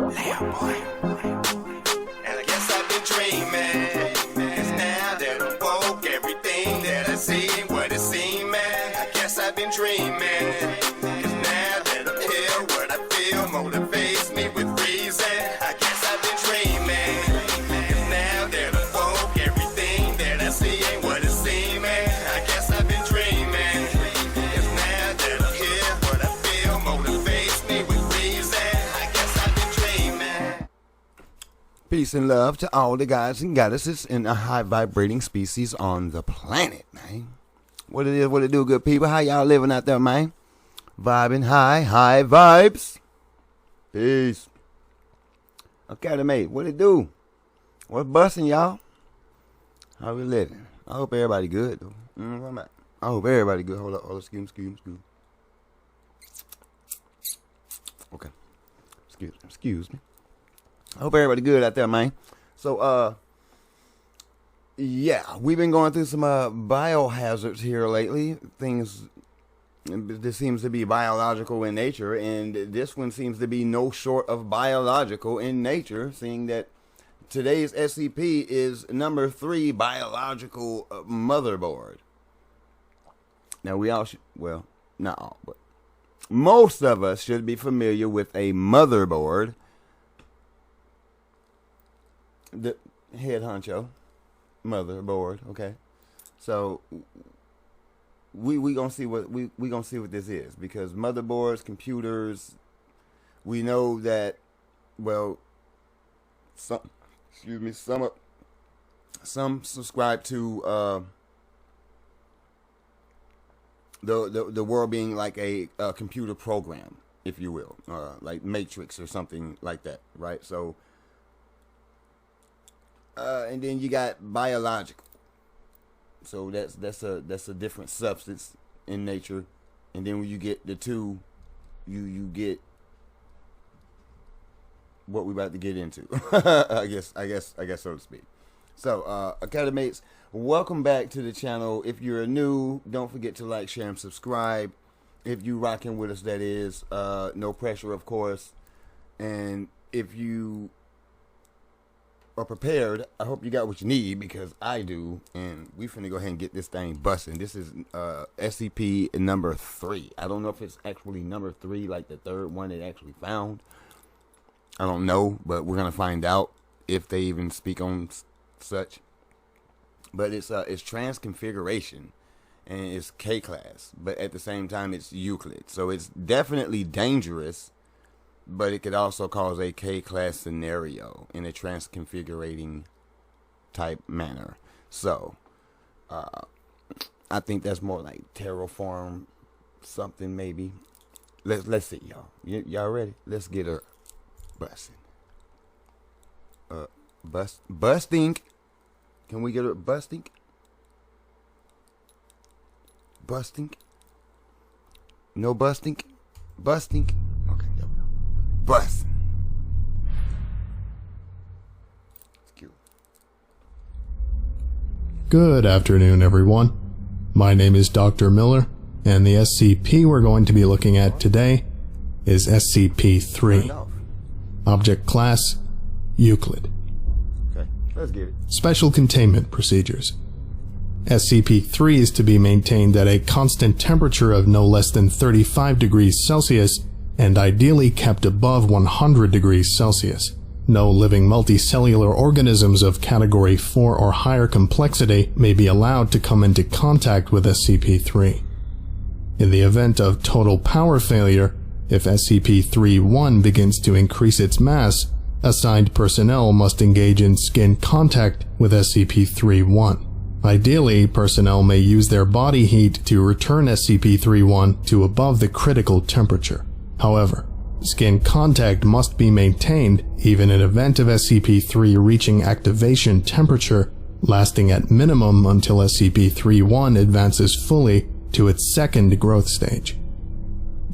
And I guess I've been dreaming, 'cause now that I'm woke, everything that I see ain't what it seems, man. I guess I've been dreaming, 'cause now that I'm here, what I feel motivates me with reason. I guess I've been dreaming, 'cause now that I'm woke, everything that I see ain't what it seems, man. I guess I've been dreaming, 'cause now that I'm here, what I feel motivates me with reason. I guess I've been dreaming. Peace and love to all the guys and goddesses in a high vibrating species on the planet, man. What it is, what it do, good people? How y'all living out there, man? Vibing high vibes. Peace. Okay, mate, what it do? What's busting, y'all? How we living? I hope everybody good, though. I hope everybody good. Hold up, excuse me. Okay, excuse me. I hope everybody good out there, man. So, yeah, we've been going through some biohazards here lately. This seems to be biological in nature, and this one seems to be no short of biological in nature, seeing that today's SCP is number 3 biological motherboard. Now, we all should, well, not all, but most of us should be familiar with a motherboard. The head honcho, motherboard. Okay, so we gonna see what we gonna see what this is, because motherboards, computers, we know that, well, some subscribe to the world being like a computer program, if you will, like Matrix or something like that, right? So. And then you got biological, so that's a different substance in nature. And then when you get the two, you get what we about to get into. I guess so to speak. So Academates, welcome back to the channel. If you're new, don't forget to like, share, and subscribe. If you rocking with us, that is, no pressure, of course. And if you are prepared, I hope you got what you need, because I do, and we finna go ahead and get this thing busting. This is SCP number 3. I don't know if it's actually number 3, like the third one they actually found. I don't know, but we're gonna find out if they even speak on such. But it's transconfiguration, and it's K class, but at the same time it's Euclid, so it's definitely dangerous. But it could also cause a K-class scenario in a transconfigurating type manner. So, I think that's more like terraform something, maybe. Let's see, y'all. Y'all ready? Let's get her busting. Busting. Can we get her busting? Busting. No busting. Busting. Bust. Good afternoon, everyone. My name is Dr. Miller, and the SCP we're going to be looking at today is SCP-3. Object Class, Euclid. Okay, let's get it. Special Containment Procedures. SCP-3 is to be maintained at a constant temperature of no less than 35 degrees Celsius and ideally kept above 100 degrees Celsius. No living multicellular organisms of Category 4 or higher complexity may be allowed to come into contact with SCP-3. In the event of total power failure, if SCP-3-1 begins to increase its mass, assigned personnel must engage in skin contact with SCP-3-1. Ideally, personnel may use their body heat to return SCP-3-1 to above the critical temperature. However, skin contact must be maintained even in event of SCP-3 reaching activation temperature, lasting at minimum until SCP-3-1 advances fully to its second growth stage.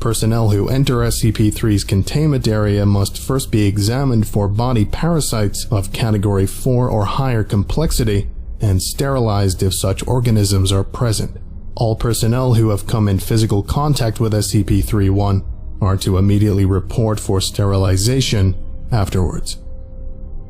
Personnel who enter SCP-3's containment area must first be examined for body parasites of Category 4 or higher complexity and sterilized if such organisms are present. All personnel who have come in physical contact with SCP-3-1 are to immediately report for sterilization afterwards.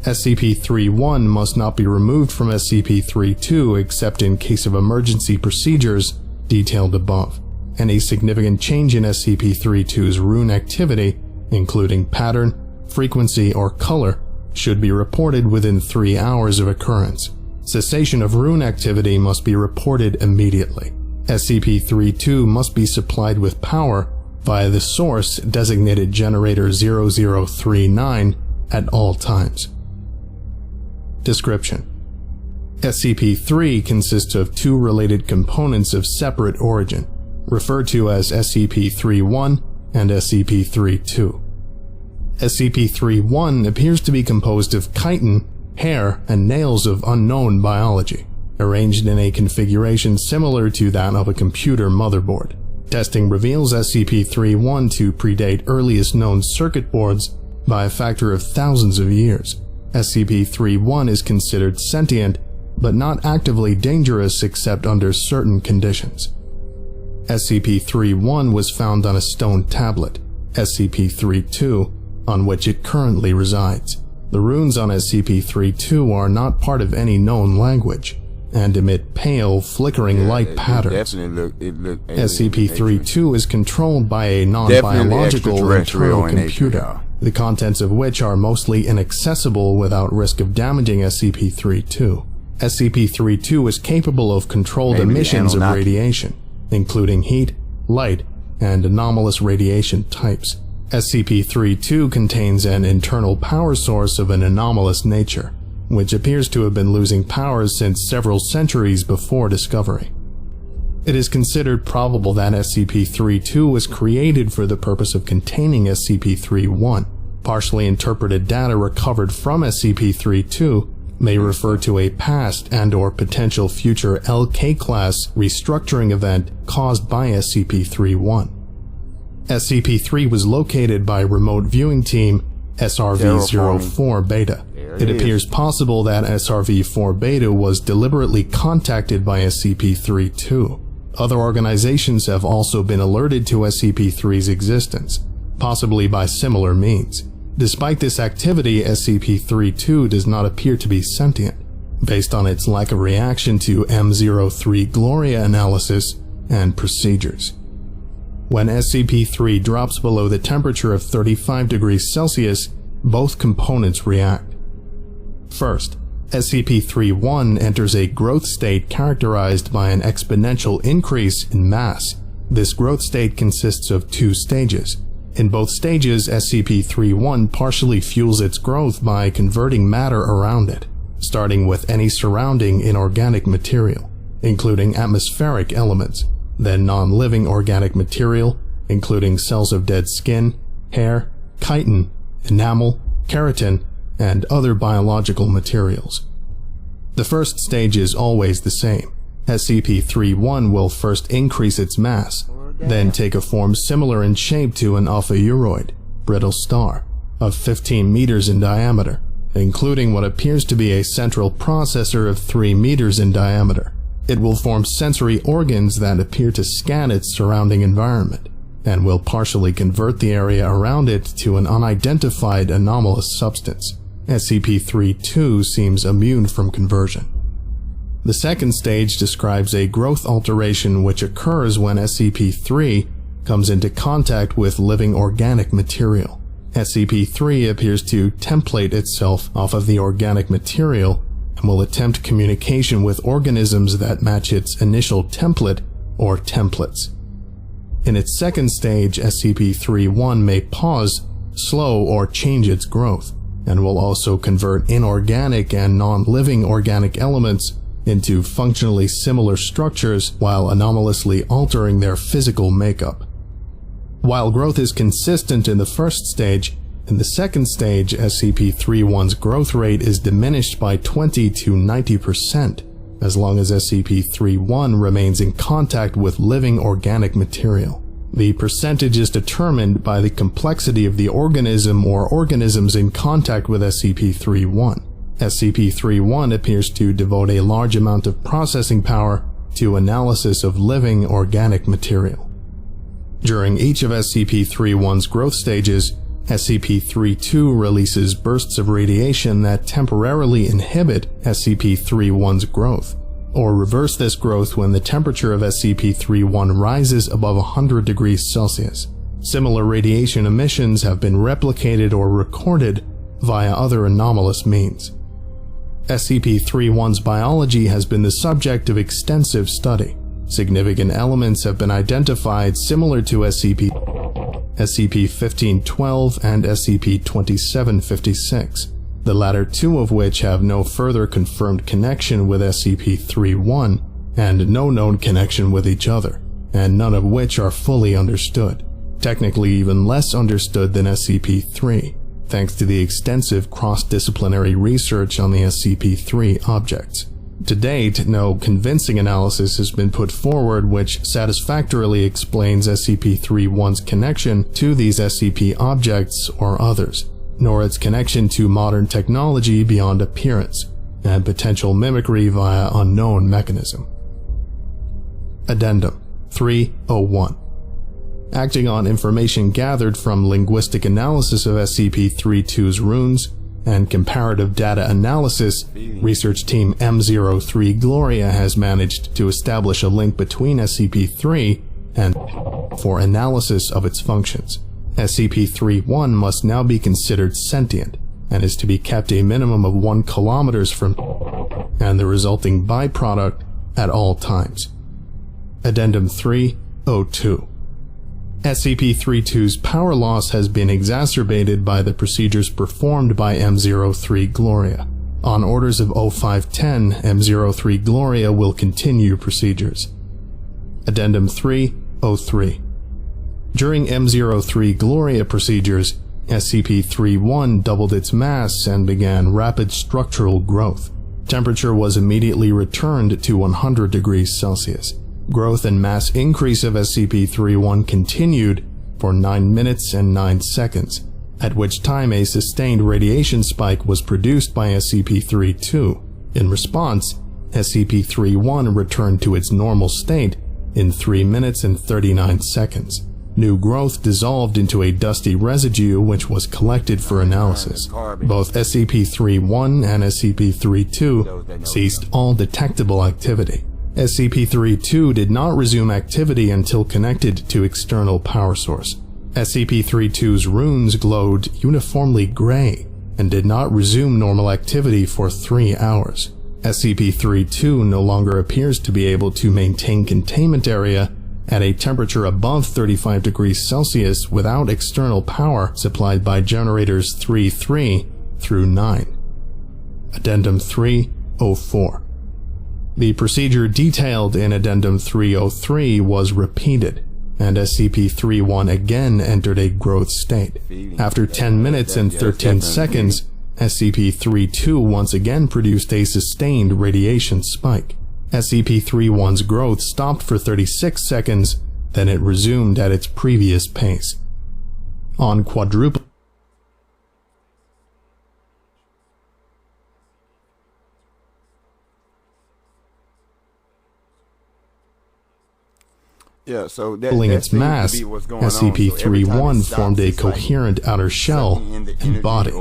SCP-31 must not be removed from SCP-32 except in case of emergency procedures detailed above. Any significant change in SCP-32's rune activity, including pattern, frequency, or color, should be reported within 3 hours of occurrence. Cessation of rune activity must be reported immediately. SCP-32 must be supplied with power via the source designated Generator 0039 at all times. Description: SCP-3 consists of 2 related components of separate origin, referred to as SCP-31 and SCP-32. SCP-31 appears to be composed of chitin, hair, and nails of unknown biology, arranged in a configuration similar to that of a computer motherboard. Testing reveals SCP-31 to predate earliest known circuit boards by a factor of thousands of years. SCP-31 is considered sentient, but not actively dangerous except under certain conditions. SCP-31 was found on a stone tablet, SCP-32, on which it currently resides. The runes on SCP-32 are not part of any known language, and emit pale, flickering light patterns. SCP-32 is controlled by a non-biological internal computer, the contents of which are mostly inaccessible without risk of damaging SCP-32. SCP-32 is capable of controlled emissions of radiation, including heat, light, and anomalous radiation types. SCP-32 contains an internal power source of an anomalous nature, which appears to have been losing power since several centuries before discovery. It is considered probable that SCP-32 was created for the purpose of containing SCP-31. Partially interpreted data recovered from SCP-32 may refer to a past and/or potential future LK-class restructuring event caused by SCP-31. SCP-3 was located by remote viewing team SRV-04 Beta. It appears possible that SRV-4 Beta was deliberately contacted by SCP-32. Other organizations have also been alerted to SCP-3's existence, possibly by similar means. Despite this activity, SCP-32 does not appear to be sentient, based on its lack of reaction to M03 Gloria analysis and procedures. When SCP-3 drops below the temperature of 35 degrees Celsius, both components react. First, SCP-31 enters a growth state characterized by an exponential increase in mass. This growth state consists of 2 stages. In both stages, SCP-31 partially fuels its growth by converting matter around it, starting with any surrounding inorganic material, including atmospheric elements, then non-living organic material, including cells of dead skin, hair, chitin, enamel, keratin, and other biological materials. The first stage is always the same. SCP-31 will first increase its mass, then take a form similar in shape to an alpha-uroid, brittle star, of 15 meters in diameter, including what appears to be a central processor of 3 meters in diameter. It will form sensory organs that appear to scan its surrounding environment, and will partially convert the area around it to an unidentified anomalous substance. SCP-32 seems immune from conversion. The second stage describes a growth alteration which occurs when SCP-3 comes into contact with living organic material. SCP-3 appears to template itself off of the organic material and will attempt communication with organisms that match its initial template or templates. In its second stage, SCP-31 may pause, slow, or change its growth, and will also convert inorganic and non-living organic elements into functionally similar structures while anomalously altering their physical makeup. While growth is consistent in the first stage, in the second stage, SCP-31's growth rate is diminished by 20 to 90% as long as SCP-31 remains in contact with living organic material. The percentage is determined by the complexity of the organism or organisms in contact with SCP-31. SCP-31 appears to devote a large amount of processing power to analysis of living organic material. During each of SCP-31's growth stages, SCP-32 releases bursts of radiation that temporarily inhibit SCP-31's growth, or reverse this growth when the temperature of SCP-31 rises above 100 degrees Celsius. Similar radiation emissions have been replicated or recorded via other anomalous means. SCP-31's biology has been the subject of extensive study. Significant elements have been identified similar to SCP-1512 and SCP-2756, the latter two of which have no further confirmed connection with SCP-31 and no known connection with each other, and none of which are fully understood. Technically even less understood than SCP-3, thanks to the extensive cross-disciplinary research on the SCP-3 objects. To date, no convincing analysis has been put forward which satisfactorily explains SCP-31's connection to these SCP objects or others, nor its connection to modern technology beyond appearance, and potential mimicry via unknown mechanism. Addendum 301. Acting on information gathered from linguistic analysis of SCP-32's runes and comparative data analysis, research team M03 Gloria has managed to establish a link between SCP-3 and for analysis of its functions. SCP-31 must now be considered sentient and is to be kept a minimum of 1 kilometer from and the resulting byproduct at all times. Addendum 302. SCP-32's power loss has been exacerbated by the procedures performed by M03 Gloria. On orders of O510, M03 Gloria will continue procedures. Addendum 303. During M03 Gloria procedures, SCP-31 doubled its mass and began rapid structural growth. Temperature was immediately returned to 100 degrees Celsius. Growth and mass increase of SCP-31 continued for 9 minutes and 9 seconds, at which time a sustained radiation spike was produced by SCP-32. In response, SCP-31 returned to its normal state in 3 minutes and 39 seconds. New growth dissolved into a dusty residue which was collected for analysis. Both SCP-31 and SCP-32 ceased all detectable activity. SCP-32 did not resume activity until connected to external power source. SCP-32's runes glowed uniformly gray and did not resume normal activity for 3 hours. SCP-32 no longer appears to be able to maintain containment area at a temperature above 35 degrees Celsius without external power supplied by generators 3 through 9. Addendum 304. The procedure detailed in Addendum 303 was repeated, and SCP-31 again entered a growth state. After 10 minutes and 13 seconds, SCP-32 once again produced a sustained radiation spike. SCP-31's growth stopped for 36 seconds, then it resumed at its previous pace. On quadruple Yeah, so doubling its mass, SCP-31 formed a coherent outer shell and body.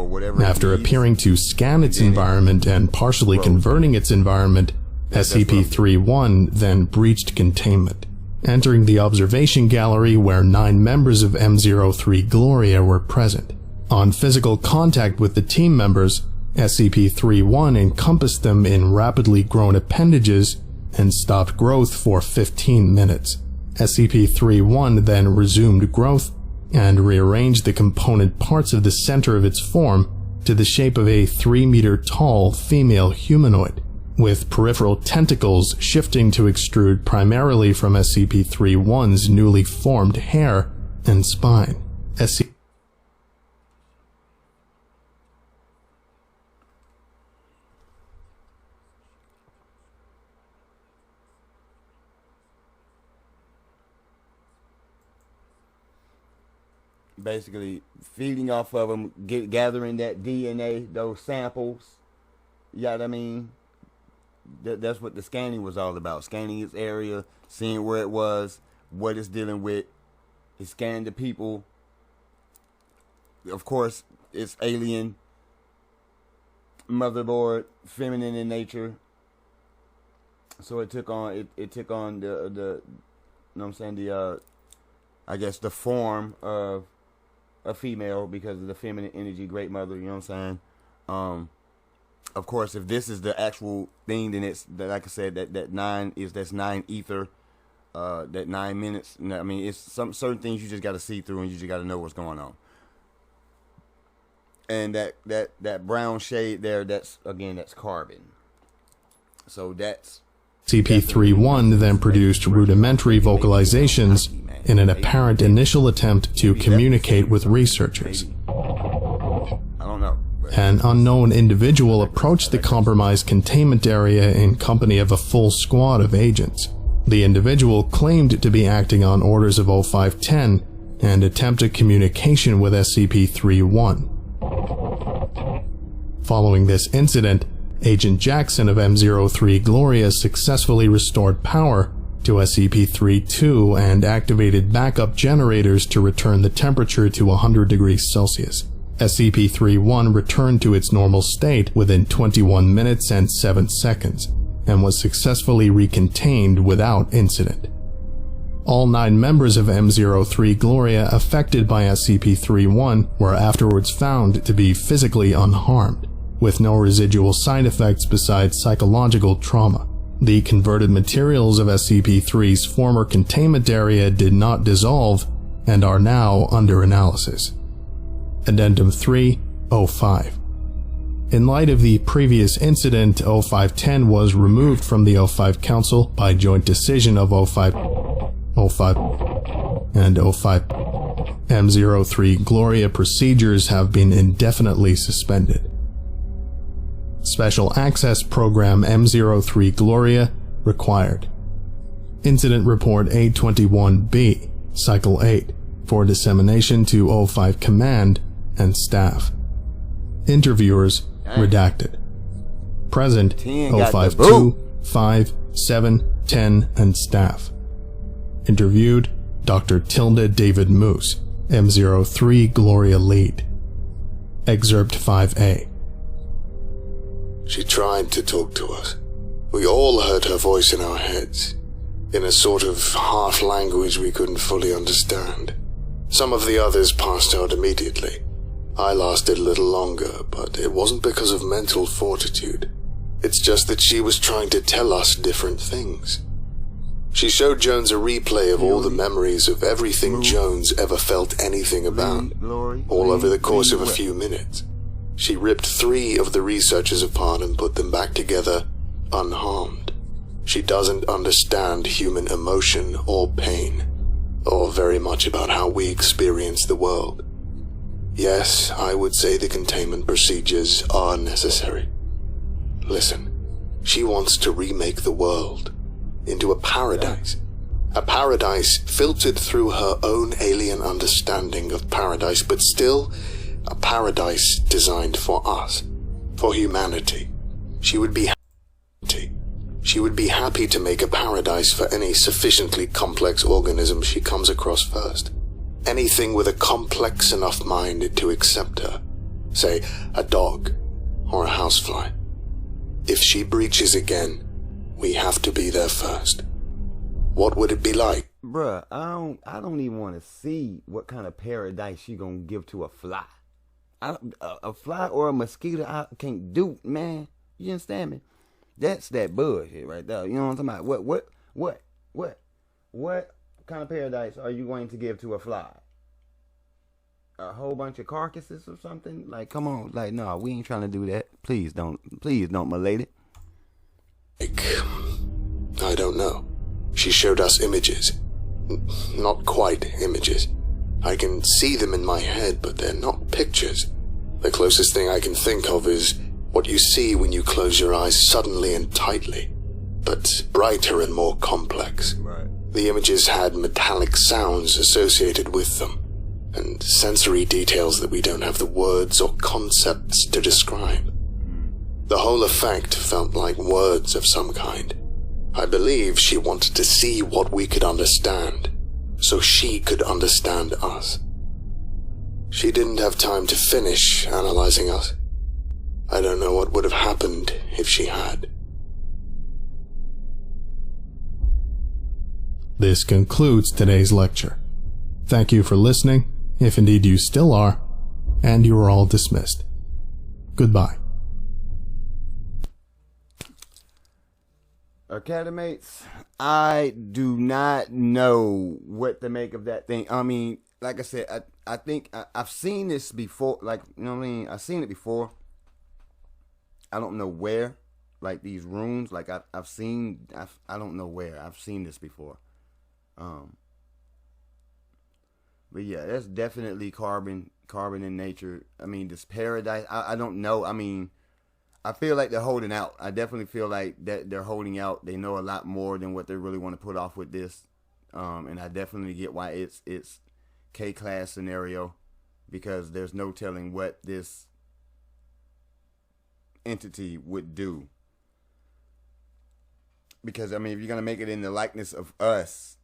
After appearing to scan its environment and partially converting its environment, SCP-31 then breached containment, entering the observation gallery where 9 members of M03 Gloria were present. On physical contact with the team members, SCP-31 encompassed them in rapidly grown appendages and stopped growth for 15 minutes. SCP-31 then resumed growth and rearranged the component parts of the center of its form to the shape of a 3-meter-tall female humanoid, with peripheral tentacles shifting to extrude primarily from SCP-31's newly formed hair and spine. Basically feeding off of them, gathering that DNA, those samples. You know what I mean? That's what the scanning was all about. Scanning its area, seeing where it was, what it's dealing with. It scanned the people of course, it's alien. Motherboard, feminine in nature. So it took on it took on the you know what I'm saying, the I guess the form of a female because of the feminine energy, great mother, you know what I'm saying? Of course, if this is the actual thing, then it's like I said, that's 9 ether, that 9 minutes. I mean, it's some certain things you just got to see through, and you just got to know what's going on. And that brown shade there, that's carbon. So that's SCP-003 then produced rudimentary vocalizations in an apparent initial attempt to communicate with researchers. I don't know. An unknown individual approached the compromised containment area in company of a full squad of agents. The individual claimed to be acting on orders of 0510 and attempted communication with SCP-003. Following this incident, Agent Jackson of M03 Gloria successfully restored power to SCP-32 and activated backup generators to return the temperature to 100 degrees Celsius. SCP-31 returned to its normal state within 21 minutes and 7 seconds, and was successfully recontained without incident. All 9 members of M03 Gloria affected by SCP-31 were afterwards found to be physically unharmed, with no residual side effects besides psychological trauma. The converted materials of SCP-3's former containment area did not dissolve and are now under analysis. Addendum 3-05. In light of the previous incident, 0510 was removed from the 05 Council by joint decision of 05 and 05. M03 Gloria procedures have been indefinitely suspended. Special Access Program M03 Gloria required. Incident Report A21B, Cycle 8, for dissemination to 05 Command and staff. Interviewers redacted. Present 052, 5, 7, 10, and staff. Interviewed Dr. Tilda David Moose, M03 Gloria Lead. Excerpt 5A. She tried to talk to us. We all heard her voice in our heads, in a sort of half language we couldn't fully understand. Some of the others passed out immediately. I lasted a little longer, but it wasn't because of mental fortitude. It's just that she was trying to tell us different things. She showed Jones a replay of all the memories of everything Jones ever felt anything about, all over the course of a few minutes. She ripped 3 of the researchers apart and put them back together unharmed. She doesn't understand human emotion or pain, or very much about how we experience the world. Yes, I would say the containment procedures are necessary. Listen, she wants to remake the world into a paradise filtered through her own alien understanding of paradise, but still a paradise designed for us, for humanity. She would be happy to make a paradise for any sufficiently complex organism she comes across first. Anything with a complex enough mind to accept her. Say, a dog or a housefly. If she breaches again, we have to be there first. What would it be like? Bruh, I don't even want to see what kind of paradise she gonna give to a fly. A fly or a mosquito, I can't do, man. You understand me? That's that bullshit right there. You know what I'm talking about? What kind of paradise are you going to give to a fly? A whole bunch of carcasses or something? Like, come on. Like, no, we ain't trying to do that. Please don't, my lady. I don't know. She showed us images. Not quite images. I can see them in my head, but they're not pictures. The closest thing I can think of is what you see when you close your eyes suddenly and tightly, but brighter and more complex. Right. The images had metallic sounds associated with them, and sensory details that we don't have the words or concepts to describe. The whole effect felt like words of some kind. I believe she wanted to see what we could understand, so she could understand us. She didn't have time to finish analyzing us. I don't know what would have happened if she had. This concludes today's lecture. Thank you for listening, if indeed you still are, and you are all dismissed. Goodbye. Academates, I do not know what to make of that thing. I mean, like I said, I think I've seen this before. Like, you know what I mean? I've seen it before. I don't know where. Like these rooms. Like I don't know where. I've seen this before. But yeah, that's definitely carbon in nature. I mean, this paradise. I don't know. I mean, I feel like they're holding out. I definitely feel like that they're holding out. They know a lot more than what they really want to put off with this. And I definitely get why it's K-class scenario, because there's no telling what this entity would do. Because I mean, if you're gonna make it in the likeness of us,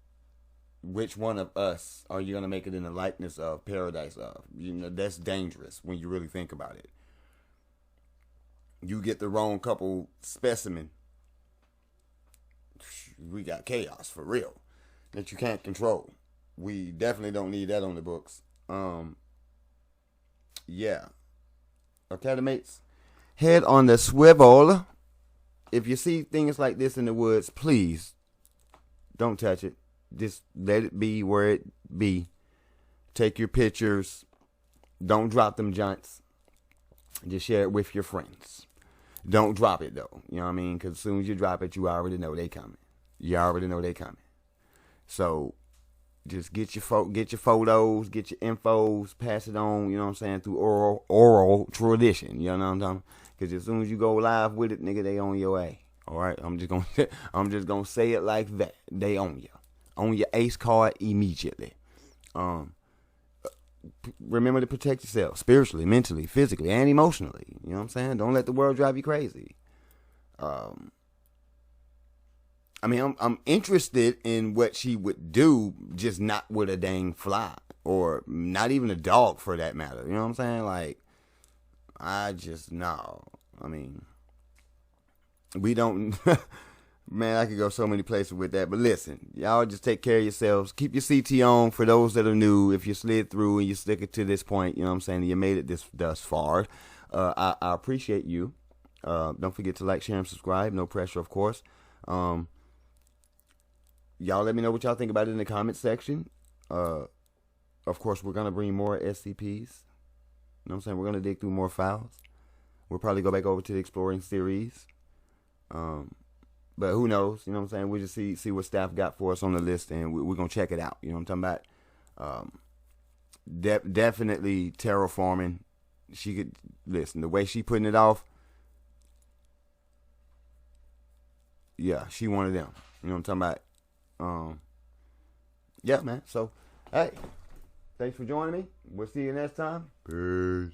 which one of us are you gonna make it in the likeness of, paradise of? You know, that's dangerous when you really think about it. You get the wrong couple specimen, we got chaos for real that you can't control. We definitely don't need that on the books. Yeah. Academates, head on the swivel. If you see things like this in the woods, please don't touch it. Just let it be where it be. Take your pictures. Don't drop them joints. Just share it with your friends. Don't drop it though. You know what I mean? Because as soon as you drop it, you already know they coming. You already know they coming. So just get your photos, get your infos, pass it on. You know what I'm saying? Through oral tradition. You know what I'm talking? Because as soon as you go live with it, nigga, they on your A. All right? I'm just gonna say it like that. They on you. On your ace card immediately. Remember to protect yourself spiritually, mentally, physically, and emotionally. You know what I'm saying? Don't let the world drive you crazy. I mean, I'm interested in what she would do, just not with a dang fly, or not even a dog for that matter. You know what I'm saying? Like, I just no. I mean, we don't. Man, I could go so many places with that. But listen, y'all just take care of yourselves. Keep your CT on for those that are new. If you slid through and you stick it to this point, you know what I'm saying, you made it thus far. I appreciate you. Don't forget to like, share, and subscribe. No pressure, of course. Y'all let me know what y'all think about it in the comment section. Of course, we're going to bring more SCPs. You know what I'm saying? We're going to dig through more files. We'll probably go back over to the exploring series. But who knows? You know what I'm saying? We'll just see what staff got for us on the list, and we're going to check it out. You know what I'm talking about? Definitely terraforming. She could, listen, the way she putting it off, yeah, she one of them. You know what I'm talking about? Yeah, man. So, hey, thanks for joining me. We'll see you next time. Peace.